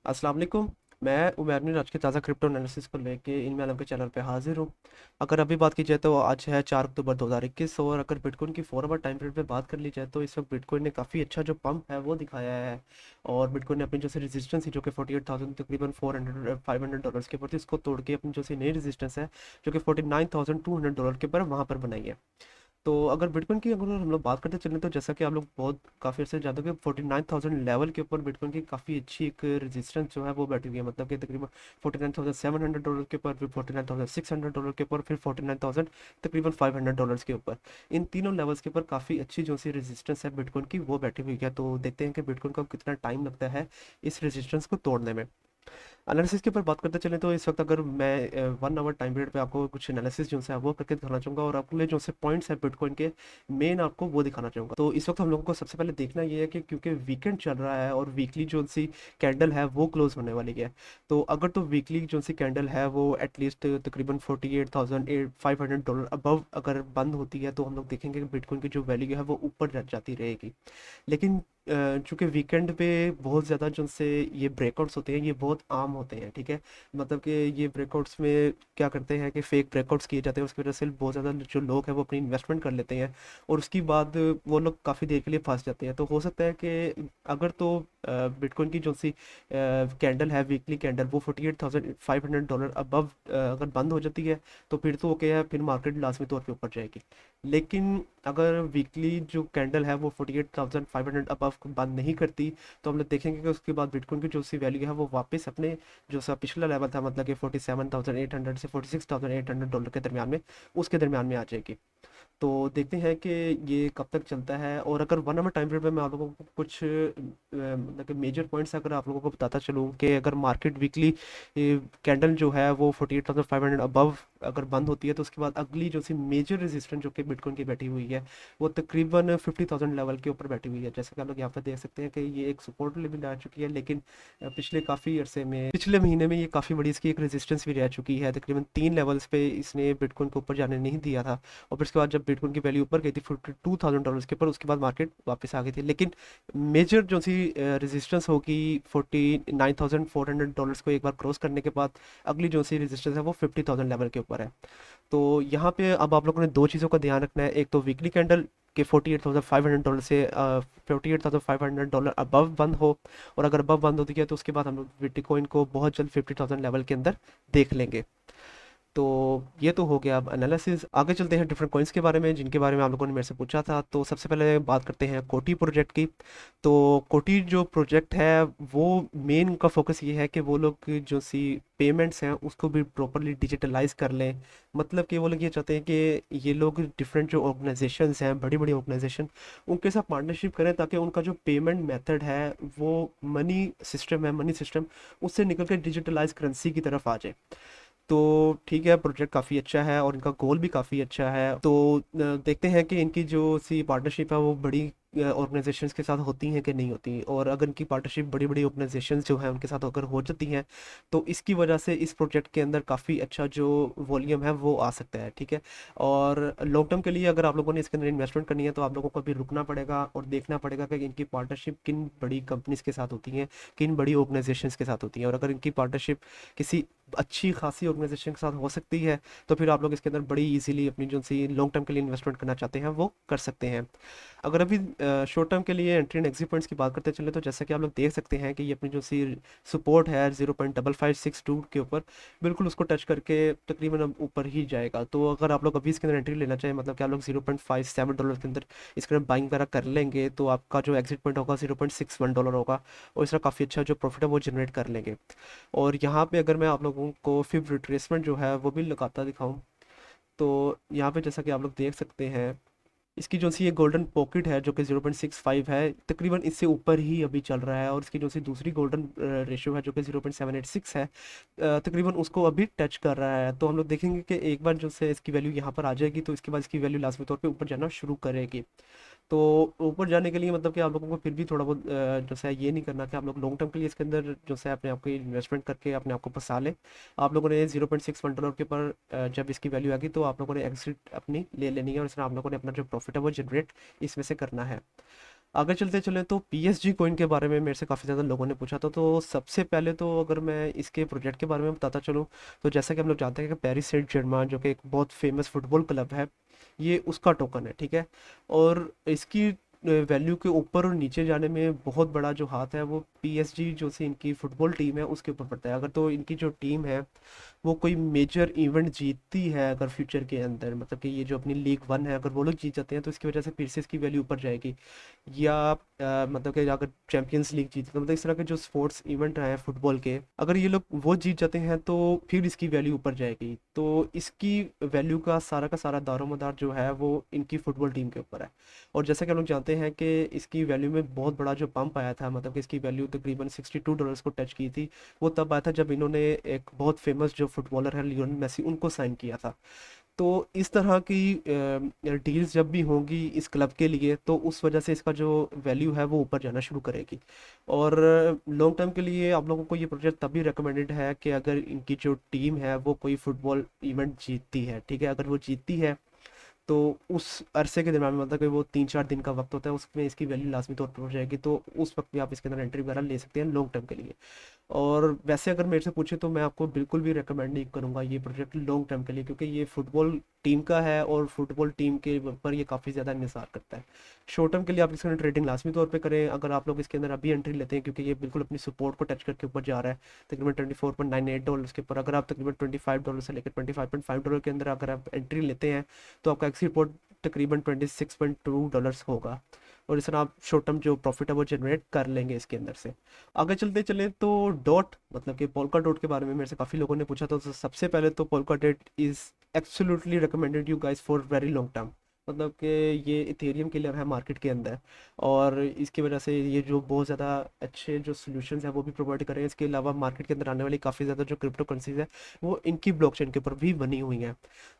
अस्सलाम वालेकुम। मैं उमर ने आज के ताज़ा क्रिप्टो एनालिसिस को लेके इन आलम के चैनल पे हाजिर हूँ। अगर अभी बात की जाए तो आज है 4 अक्टूबर 2021 और अगर बिटकॉइन की 4 आवर टाइम पीरियड पे बात कर ली जाए तो इस वक्त बिटकॉइन ने काफ़ी अच्छा जो पंप है वो दिखाया है। और बिटकॉइन ने अपनी जो सी रेजिस्टेंस थी जो कि 48,000 तकरीबन 400 $500 के ऊपर थी, उसको तोड़ के अपनी जो सी नई रेजिस्टेंस है जो कि $49,200 के ऊपर वहाँ पर बनाई है। तो अगर बिटकॉइन की अगर हम लोग बात करते चलें तो जैसा कि आप लोग बहुत काफ़ी अर्से जानते हो कि 49,000 लेवल के ऊपर बिटकॉइन की काफ़ी अच्छी एक रेजिस्टेंस जो है वो बैठी हुई है, मतलब कि तकरीबन $49,700 के ऊपर, फिर $49,600 के ऊपर, फिर 49,000 तकरीबन $500 के ऊपर। इन तीनों लेवल्स के ऊपर काफ़ी अच्छी जो सी रेजिस्टेंस है बिटकॉइन की वो बैठी हुई है। तो देखते हैं कि बिटकॉइन को कितना टाइम लगता है इस रेजिस्टेंस को तोड़ने में। एनालिसिस के ऊपर बात करते चलें तो इस वक्त अगर मैं 1 आवर टाइम पीरियड पे आपको कुछ एनालिसिस जो है वो करके दिखाना चाहूँगा और अपने जो से पॉइंट्स है बिटकॉइन के मेन आपको वो दिखाना चाहूँगा। तो इस वक्त हम लोगों को सबसे पहले देखना ये है कि क्योंकि वीकेंड चल रहा है और वीकली जो सी कैंडल है वो क्लोज होने वाली है। तो अगर तो वीकली जो सी कैंडल है वो एटलीस्ट तकरीबन $48,500 अबव अगर बंद होती है तो हम लोग देखेंगे कि बिटकॉइन की जो वैल्यू है वो ऊपर जाती रहेगी। लेकिन चूंकि वीकेंड पे बहुत ज़्यादा जो से ये ब्रेकआउट्स होते हैं ये बहुत आम होते हैं, ठीक है। मतलब कि ये ब्रेकआउट्स में क्या करते हैं कि फेक ब्रेकआउट्स किए जाते हैं, उसकी वजह से बहुत ज़्यादा जो लोग हैं वो अपनी इन्वेस्टमेंट कर लेते हैं और उसके बाद वो लोग काफ़ी देर के लिए फंस जाते हैं। तो हो सकता है कि अगर तो बिटकॉइन की जो सी कैंडल है वीकली कैंडल वो $48,500 अबव अगर बंद हो जाती है तो फिर तो ओके है, फिर मार्केट लाजमी तौर पे ऊपर जाएगी। लेकिन अगर वीकली जो कैंडल है वो 48,500 अबव बंद नहीं करती तो हम लोग देखेंगे कि उसके बाद बिटकॉइन की जो सी वैल्यू है वो वापस अपने जो सा पिछला लेवल था, मतलब कि 47,800 से $46,800 के दरमियान में, उसके दरमियान में आ जाएगी। तो देखते हैं कि ये कब तक चलता है। और अगर 1 आवर टाइम पीरियड में मैं आप लोगों को कुछ मतलब कि मेजर पॉइंट्स अगर आप लोगों को बताता चलूँ कि अगर मार्केट वीकली कैंडल जो है वो 48,500 अबव अगर बंद होती है तो उसके बाद अगली जो सी मेजर रेजिस्टेंस जो कि बिटकॉइन की बैठी हुई है वो तकरीबन 50,000 लेवल के ऊपर बैठी हुई है। जैसे कि आप लोग यहाँ पर देख सकते हैं कि ये एक सपोर्ट लेवल आ चुकी है, लेकिन पिछले काफ़ी अरसे में पिछले महीने में ये काफ़ी बड़ी इसकी एक रेजिस्टेंस भी रह चुकी है। तकरीबन 3 लेवल्स पे इसने बिटकॉइन को ऊपर जाने नहीं दिया था और फिर उसके बाद जब बिटकॉइन की वैल्यू ऊपर गई थी $42,000 के ऊपर, उसके बाद मार्केट वापस आ गई थी। लेकिन मेजर जो सी रेजिस्टेंस होगी $49,400 को एक बार क्रॉस करने के बाद अगली जो सी रेजिस्टेंस है वो 50,000 लेवल के ऊपर है। तो यहाँ पे अब आप लोगों ने दो चीज़ों का ध्यान रखना है, एक तो वीकली कैंडल के $48,500 से $48,500 अबव बंद हो, और अगर अबव बंद होती है तो उसके बाद हम लोग बिटकॉइन को बहुत जल्द 50,000 लेवल के अंदर देख लेंगे। तो ये तो हो गया अब एनालिसिस। आगे चलते हैं डिफरेंट कॉइन्स के बारे में जिनके बारे में आप लोगों ने मेरे से पूछा था। तो सबसे पहले बात करते हैं कोटी प्रोजेक्ट की। तो कोटी जो प्रोजेक्ट है वो मेन उनका फोकस ये है कि वो लोग जो सी पेमेंट्स हैं उसको भी प्रॉपरली डिजिटलाइज कर लें। मतलब कि वो लोग ये चाहते हैं कि ये लोग डिफरेंट जो ऑर्गेनाइजेशंस हैं, बड़ी बड़ी ऑर्गेनाइजेशन, उनके साथ पार्टनरशिप करें ताकि उनका जो पेमेंट मेथड है वो मनी सिस्टम उससे निकल कर डिजिटलाइज करेंसी की तरफ आ जाए। तो ठीक है, प्रोजेक्ट काफ़ी अच्छा है और इनका गोल भी काफ़ी अच्छा है। तो देखते हैं कि इनकी जो सी पार्टनरशिप है वो बड़ी ऑर्गेनाइजेशंस के साथ होती हैं कि नहीं होती, और अगर इनकी पार्टनरशिप बड़ी बड़ी ऑर्गेनाइजेशंस जो हैं उनके साथ अगर हो जाती हैं तो इसकी वजह से इस प्रोजेक्ट के अंदर काफ़ी अच्छा जो वॉल्यूम है वो आ सकता है, ठीक है। और लॉन्ग टर्म के लिए अगर आप लोगों ने इसके अंदर इन्वेस्टमेंट करनी है तो आप लोगों को अभी रुकना पड़ेगा और देखना पड़ेगा कि इनकी पार्टनरशिप किन बड़ी कंपनीज के साथ होती हैं, किन बड़ी ऑर्गेनाइजेशंस के साथ होती हैं। और अगर इनकी पार्टनरशिप किसी अच्छी खासी ऑर्गेनाइजेशन के साथ हो सकती है तो फिर आप लोग इसके अंदर बड़ी इजीली अपनी जो सी लॉन्ग टर्म के लिए इन्वेस्टमेंट करना चाहते हैं वो कर सकते हैं। अगर अभी शॉर्ट टर्म के लिए एंट्री एंड एग्जिट पॉइंट्स की बात करते चले तो जैसा कि आप लोग देख सकते हैं कि ये अपनी जो सी सपोर्ट है 0.5562 के ऊपर, बिल्कुल उसको टच करके तकरीबन अब ऊपर ही जाएगा। तो अगर आप लोग अभी इसके अंदर एंट्री लेना चाहें, मतलब कि आप लोग $0.57 के अंदर इसके अंदर बाइंग वगैरह कर लेंगे तो आपका जो एग्जिट पॉइंट होगा $0.61 होगा और इस तरह काफ़ी अच्छा जो प्रॉफिट है वो जनरेट कर लेंगे। और यहाँ पे अगर मैं आप लोगों को फिर रिट्रेसमेंट जो है वो भी लगाता दिखाऊं तो यहाँ पे जैसा कि आप लोग देख सकते हैं इसकी जो सी ये गोल्डन पॉकेट है जो कि 0.65 है, तकरीबन इससे ऊपर ही अभी चल रहा है। और इसकी जो सी दूसरी गोल्डन रेशियो है जो कि 0.786 है, तकरीबन उसको अभी टच कर रहा है। तो हम लोग देखेंगे कि एक बार जो से इसकी वैल्यू यहाँ पर आ जाएगी तो इसके बाद इसकी वैल्यू लाजमी तौर पे ऊपर जाना शुरू करेगी। तो ऊपर जाने के लिए मतलब कि आप लोगों को फिर भी थोड़ा बहुत जो है ये नहीं करना कि आप लोग लॉन्ग टर्म के लिए इसके अंदर जो है अपने आप को इन्वेस्टमेंट करके अपने आप को फंसा लें। आप लोगों ने $0.61 के ऊपर जब इसकी वैल्यू आ गई तो आप लोगों ने एग्जिट अपनी ले लेनी है और इसमें आप लोगों ने अपना जो प्रॉफिट है वो जनरेट इसमें से करना है। आगे चलते चले तो पीएसजी कॉइन के बारे में मेरे से काफ़ी ज़्यादा लोगों ने पूछा था। तो सबसे पहले तो अगर मैं इसके प्रोजेक्ट के बारे में बताता चलूँ, तो जैसा कि हम लोग जानते हैं कि पेरिस सेंट जर्मेन जो कि एक बहुत फेमस फुटबॉल क्लब है, ये उसका टोकन है, ठीक है। और इसकी वैल्यू के ऊपर और नीचे जाने में बहुत बड़ा जो हाथ है वो पीएसजी जो सी इनकी फुटबॉल टीम है उसके ऊपर पड़ता है। अगर तो इनकी जो टीम है वो कोई मेजर इवेंट जीतती है अगर फ्यूचर के अंदर, मतलब कि ये जो अपनी लीग वन है अगर वो लोग जीत जाते हैं तो इसकी वजह से फिर से इसकी वैल्यू ऊपर जाएगी। या मतलब कि अगर चैंपियंस लीग जीती तो मतलब इस तरह के जो स्पोर्ट्स इवेंट हैं फुटबॉल के, अगर ये लोग वो जीत जाते हैं तो फिर इसकी वैल्यू ऊपर जाएगी। तो इसकी वैल्यू का सारा दारोमदार जो है वो इनकी फुटबॉल टीम के ऊपर है। और जैसा कि हम लोग जानते हैं कि इसकी वैल्यू में बहुत बड़ा जो पंप आया था, मतलब कि इसकी वैल्यू तकरीबन $62 को टच की थी, वो तब आया था जब इन्होंने एक बहुत फेमस जो फुटबॉलर है लियोनेल मेसी उनको साइन किया था। तो इस तरह की डील्स जब भी होंगी इस क्लब के लिए तो उस वजह से इसका जो वैल्यू है वो ऊपर जाना शुरू करेगी। और लॉन्ग टर्म के लिए आप लोगों को ये प्रोजेक्ट तभी रिकमेंडेड है कि अगर इनकी जो टीम है वो कोई फुटबॉल इवेंट जीतती है, ठीक है। अगर वो जीतती है तो उस अरसे के दरम्यान मतलब कि वो 3-4 दिन का वक्त होता है, उसमें इसकी वैल्यू लाजमी तौर पर हो जाएगी। तो उस वक्त भी आप इसके अंदर एंट्री वगैरह ले सकते हैं लॉन्ग टर्म के लिए। और वैसे अगर मेरे से पूछे तो मैं आपको बिल्कुल भी रेकमेंड नहीं करूंगा ये प्रोजेक्ट लॉन्ग टर्म के लिए, क्योंकि ये फुटबॉल टीम का है और फुटबॉल टीम के पर ये काफ़ी ज़्यादा इंहिसार करता है। शॉर्ट टर्म के लिए आप इसके अंदर ट्रेडिंग लाजमी तौर पे करें अगर आप लोग इसके अंदर अभी एंट्री लेते हैं, क्योंकि ये बिल्कुल अपनी सपोर्ट को टच करके ऊपर जा रहा है तकरीबन $24.98 के ऊपर। अगर आप तकरीबन $25 से लेकर $25.5 के अंदर अगर आप एंट्री लेते हैं तो आपका एक्सिट पॉइंट तकरीबन $26.2 होगा। और इस तरह आप शॉर्ट टर्म जो प्रॉफिट है वो जनरेट कर लेंगे इसके अंदर से। आगे चलते चले तो डॉट मतलब कि पोल्का डॉट के बारे में मेरे से काफ़ी लोगों ने पूछा था। तो सबसे पहले तो polka dot is absolutely recommended you guys for very long term. मतलब कि ये इथेरियम किलर है मार्केट के अंदर, और इसकी वजह से ये जो बहुत ज़्यादा अच्छे जो सॉल्यूशंस हैं वो भी प्रोवाइड कर रहे हैं। इसके अलावा मार्केट के अंदर आने वाली काफ़ी ज़्यादा जो क्रिप्टो करेंसीज है वो इनकी ब्लॉकचेन के ऊपर भी बनी हुई हैं।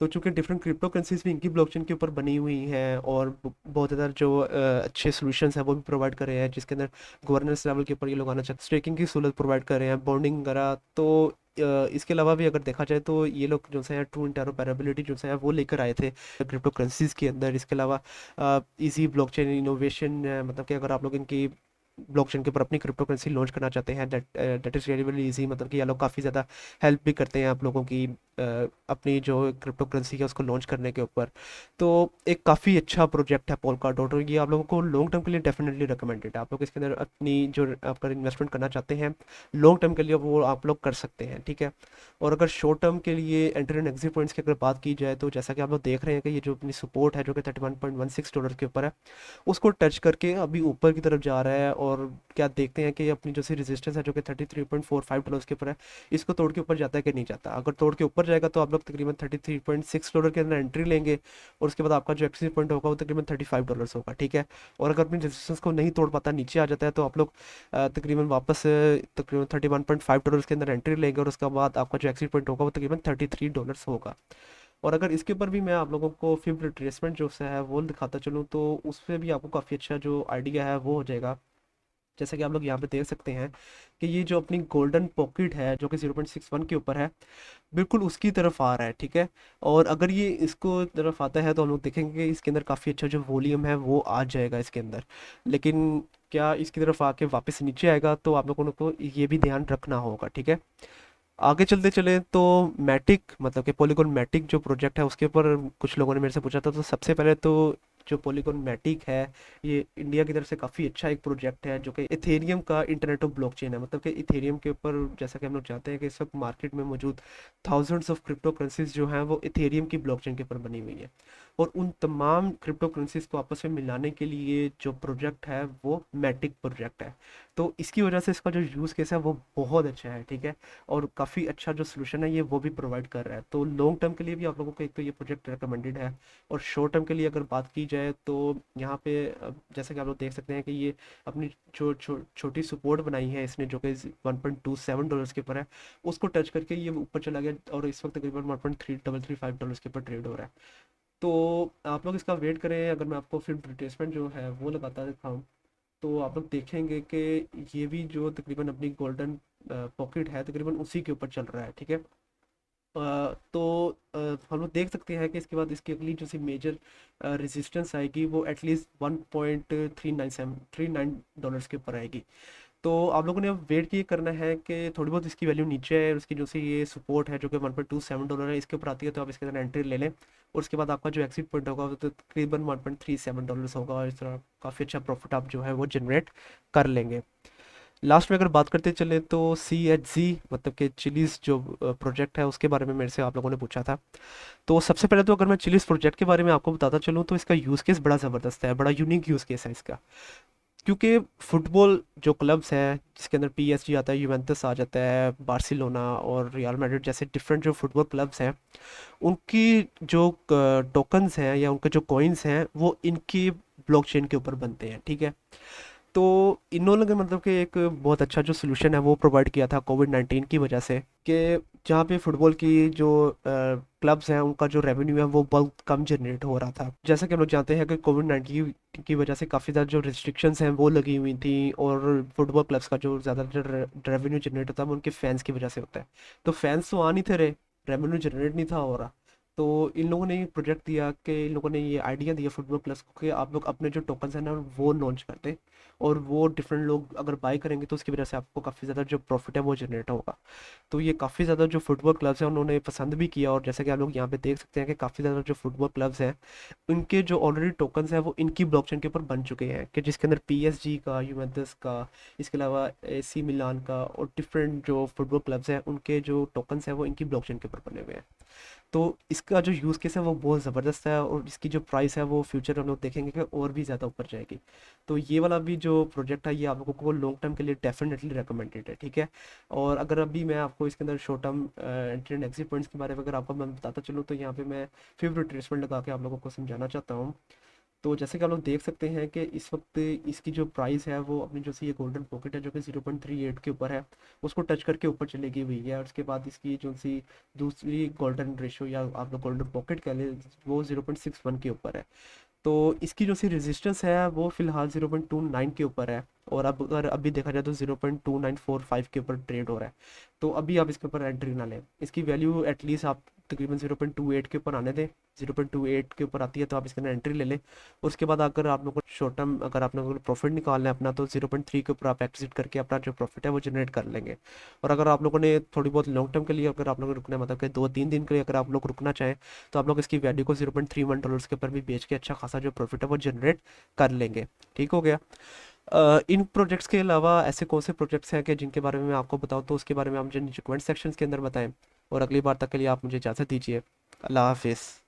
तो चूंकि डिफरेंट क्रिप्टो करेंसीज भी इनकी ब्लॉकचेन के ऊपर बनी हुई हैं और बहुत ज़्यादा जो अच्छे सॉल्यूशंस हैं वो भी प्रोवाइड कर रहे हैं, जिसके अंदर गवर्नेंस लेवल के ऊपर ये लोग आना चाहते हैं, स्टेकिंग की सहूलत प्रोवाइड कर रहे हैं, बॉन्डिंग वगैरह। तो इसके अलावा भी अगर देखा जाए तो ये लोग जो है ट्रू इंटरऑपरेबिलिटी जो है वो लेकर आए थे क्रिप्टो करेंसीज के अंदर। इसके अलावा इजी ब्लॉकचेन इनोवेशन, मतलब कि अगर आप लोग इनकी ब्लॉकचेन के ऊपर अपनी क्रिप्टो करेंसी लॉन्च करना चाहते हैं, that is really very easy. मतलब कि ये लोग काफ़ी ज़्यादा हेल्प भी करते हैं आप लोगों की अपनी जो क्रिप्टो करेंसी है उसको लॉन्च करने के ऊपर। तो एक काफ़ी अच्छा प्रोजेक्ट है पोल्का डॉट, और ये आप लोगों को लॉन्ग टर्म के लिए डेफिनेटली रिकमेंडेड है। आप लोग इसके अंदर अपनी जो आप इन्वेस्टमेंट करना चाहते हैं लॉन्ग टर्म के लिए वो आप लोग कर सकते हैं, ठीक है। और अगर शॉर्ट टर्म के लिए एंट्री एंड एग्जिट पॉइंट्स की अगर बात की जाए तो जैसा कि आप लोग देख रहे हैं कि ये जो अपनी सपोर्ट है जो कि $31.16 के ऊपर है, उसको टच करके अभी ऊपर की तरफ जा रहा है। और क्या देखते हैं कि अपनी जो सी रेजिस्टेंस है जो कि $33.45 के ऊपर है, इसको तोड़ के ऊपर जाता है कि नहीं जाता। अगर तोड़ के ऊपर जाएगा तो आप लोग तकरीबन $33.6 के अंदर एंट्री लेंगे, और उसके बाद आपका जो एक्सिट पॉइंट होगा वो तकरीबन $35 होगा, ठीक है। और अगर अपनी रेजिस्टेंस को नहीं तोड़ पाता नीचे आ जाता है तो आप लोग तकरीबन वापस तकरीबन $31.5 के अंदर एंट्री लेंगे, और उसके बाद आपका जो एक्सिट पॉइंट होगा वो तकरीबन $33 होगा। और अगर इसके ऊपर भी मैं आप लोगों को फिर रिट्रेसमेंट जो है वो दिखाता चलूँ तो उस पर भी आपको काफ़ी अच्छा जो आइडिया है वो हो जाएगा। जैसा कि आप लोग यहाँ पे देख सकते हैं कि ये जो अपनी गोल्डन पॉकेट है जो कि 0.61 के ऊपर है, बिल्कुल उसकी तरफ आ रहा है, ठीक है। और अगर ये इसको तरफ आता है तो हम लोग देखेंगे कि इसके अंदर काफ़ी अच्छा जो वॉल्यूम है वो आ जाएगा इसके अंदर। लेकिन क्या इसकी तरफ आके वापस नीचे आएगा तो आप लोगों को ये भी ध्यान रखना होगा, ठीक है। आगे चलते चले तो मैटिक मतलब कि पॉलीगॉन मैटिक जो प्रोजेक्ट है उसके ऊपर कुछ लोगों ने मेरे से पूछा था। तो सबसे पहले तो जो पॉलीगॉन मैटिक है ये इंडिया की तरफ से काफ़ी अच्छा एक प्रोजेक्ट है जो कि इथेरियम का इंटरनेट ऑफ ब्लॉकचेन है। मतलब कि इथेरियम के ऊपर जैसा कि हम लोग जानते हैं कि इस वक्त मार्केट में मौजूद थाउजेंड्स ऑफ क्रिप्टो करेंसीज जो हैं वो इथेरियम की ब्लॉकचेन के ऊपर बनी हुई है। और उन तमाम क्रिप्टो करेंसीज को आपस में मिलाने के लिए जो प्रोजेक्ट है वो मैटिक प्रोजेक्ट है। तो इसकी वजह से इसका जो यूज़ केस है वो बहुत अच्छा है, ठीक है। और काफ़ी अच्छा जो सोल्यूशन है ये वो भी प्रोवाइड कर रहा है। तो लॉन्ग टर्म के लिए भी आप लोगों को एक तो ये प्रोजेक्ट रिकमेंडेड है। और शॉर्ट टर्म के लिए अगर बात की जाए तो यहाँ पे जैसे कि आप लोग देख सकते हैं कि ये अपनी छोटी सपोर्ट बनाई है इसने जो कि $1.27 के ऊपर है, उसको टच करके ये ऊपर चला गया और इस वक्त तकरीबन $1.3335 के ऊपर ट्रेड हो रहा है। तो आप लोग इसका वेट करें। अगर मैं आपको फिर रिट्रेसमेंट जो है वो लगाता दिखाऊँ तो आप लोग देखेंगे कि ये भी जो तकरीबन अपनी गोल्डन पॉकेट है तकरीबन उसी के ऊपर चल रहा है, ठीक है। तो हम लोग देख सकते हैं कि इसके बाद इसकी अगली जो सी मेजर रेजिस्टेंस आएगी वो एटलीस्ट 1.39 के ऊपर आएगी। तो आप लोगों ने अब वेट ये करना है कि थोड़ी बहुत इसकी वैल्यू नीचे है और उसकी जो सी ये सपोर्ट है जो कि $1.27 है, इसके ऊपर आती है तो आप इसके अंदर एंट्री ले लें। और उसके बाद आपका जो एक्सिट पॉइंट होगा वो तो तकरीबन $1.37 होगा और इस तरह काफ़ी अच्छा प्रॉफिट आप जो है वो जनरेट कर लेंगे। लास्ट में अगर बात करते चले तो CHZ मतलब कि चिलीज़ जो प्रोजेक्ट है उसके बारे में मेरे से आप लोगों ने पूछा था। तो सबसे पहले तो अगर मैं चिलीज़ प्रोजेक्ट के बारे में आपको बताता चलूँ तो इसका यूज़ केस बड़ा ज़बरदस्त है, बड़ा यूनिक यूज़ केस है इसका। क्योंकि फुटबॉल जो क्लब्स हैं जिसके अंदर PSG आता है, यूवेंटस आ जाता है, बार्सिलोना और रियल मैड्रिड जैसे डिफरेंट जो फुटबॉल क्लब्स हैं, उनकी जो टोकन्स हैं या उनके जो कॉइन्स हैं वो इनकी ब्लॉकचेन के ऊपर बनते हैं, ठीक है। तो इन लोगों ने मतलब कि एक बहुत अच्छा जो सोल्यूशन है वो प्रोवाइड किया था कोविड-19 की वजह से कि जहाँ पे फुटबॉल की जो क्लब्स हैं उनका जो रेवेन्यू है वो बहुत कम जनरेट हो रहा था। जैसा कि हम लोग जानते हैं कि कोविड-19 की वजह से काफ़ी ज़्यादा जो रिस्ट्रिक्शंस हैं वो लगी हुई थी और फुटबॉल क्लब्स का जो ज़्यादातर रेवेन्यू जनरेट होता है वो उनके फैंस की वजह से होता है। तो फैंस तो आ नहीं थे रहे, रेवेन्यू जनरेट नहीं था हो रहा। तो इन लोगों ने ये प्रोजेक्ट दिया कि इन लोगों ने ये आइडिया दिया फुटबॉल क्लब्स को कि आप लोग अपने जो टोकन्स हैं ना वो लॉन्च कर दें और वो डिफरेंट लोग अगर बाय करेंगे तो उसकी वजह से आपको काफ़ी ज़्यादा जो प्रॉफिट है वो जनरेट होगा। तो ये काफ़ी ज़्यादा जो फुटबॉल क्लब्स हैं उन्होंने पसंद भी किया और जैसे कि आप लोग यहाँ पे देख सकते हैं कि काफ़ी ज़्यादा जो फुटबॉल क्लब्स हैं उनके जो ऑलरेडी टोकन्स हैं वो इनकी ब्लॉकचेन के ऊपर बन चुके हैं कि जिसके अंदर PSG का, यूवेंटस का, इसके अलावा AC मिलान का और डिफरेंट जो फुटबॉल क्लब्स हैं उनके जो टोकन्स हैं वो इनकी ब्लॉकचेन के ऊपर बने हुए हैं। तो इसका जो यूज़ केस है वो बहुत ज़बरदस्त है और इसकी जो प्राइस है वो फ्यूचर में हम लोग देखेंगे कि और भी ज़्यादा ऊपर जाएगी। तो ये वाला भी जो प्रोजेक्ट है ये आप लोगों को लॉन्ग टर्म के लिए डेफिनेटली रिकमेंडेड है, ठीक है। और अगर अभी मैं आपको इसके अंदर short term entry and exit points के बारे में अगर आपको मैं बताता चलूँ तो यहाँ पे मैं फेवरेट रिट्रेसमेंट लगा के आप लोगों को समझाना चाहता हूँ। तो जैसे कि आप लोग देख सकते हैं कि इस वक्त इसकी जो प्राइस है वो अपनी जो सी ये गोल्डन पॉकेट है जो कि 0.38 के ऊपर है उसको टच करके ऊपर चली गई हुई है और उसके बाद इसकी जो सी दूसरी गोल्डन रेशो या आप लोग गोल्डन पॉकेट कह लें वो 0.61 के ऊपर है। तो इसकी जो सी रेजिस्टेंस है वो फिलहाल 0.29 के ऊपर है और अब अगर अभी देखा जाए तो 0.2945 के ऊपर ट्रेड हो रहा है। तो अभी आप इसके ऊपर एंट्री ना लें, इसकी वैल्यू एटलीस्ट आप तकरीबन 0.28 के ऊपर आने दें। 0.28 के ऊपर आती है तो आप इसके अंदर एंट्री ले लें। उसके बाद अगर आप लोगों को शॉर्ट टर्म अगर आप लोगों को प्रॉफिट निकालना है अपना तो 0.3 के ऊपर आप एग्जिट करके अपना जो प्रॉफिट है वो जनरेट कर लेंगे। और अगर आप लोगों ने थोड़ी बहुत लॉन्ग टर्म के लिए अगर आप लोगों को रुकना है मतलब कि 2-3 दिन के लिए अगर आप लोग रुकना चाहें तो आप लोग इसकी वैल्यू को $0.31 के ऊपर भी बेच के अच्छा खासा जो प्रॉफिट है वो जनरेट कर लेंगे। ठीक हो गया। इन प्रोजेक्ट्स के अलावा ऐसे कौन से प्रोजेक्ट्स हैं कि जिनके बारे में मैं आपको बताऊं तो उसके बारे में आप मुझे नीचे कमेंट सेक्शंस के अंदर बताएं। और अगली बार तक के लिए आप मुझे इजाज़त दीजिए। अल्लाह हाफिज़।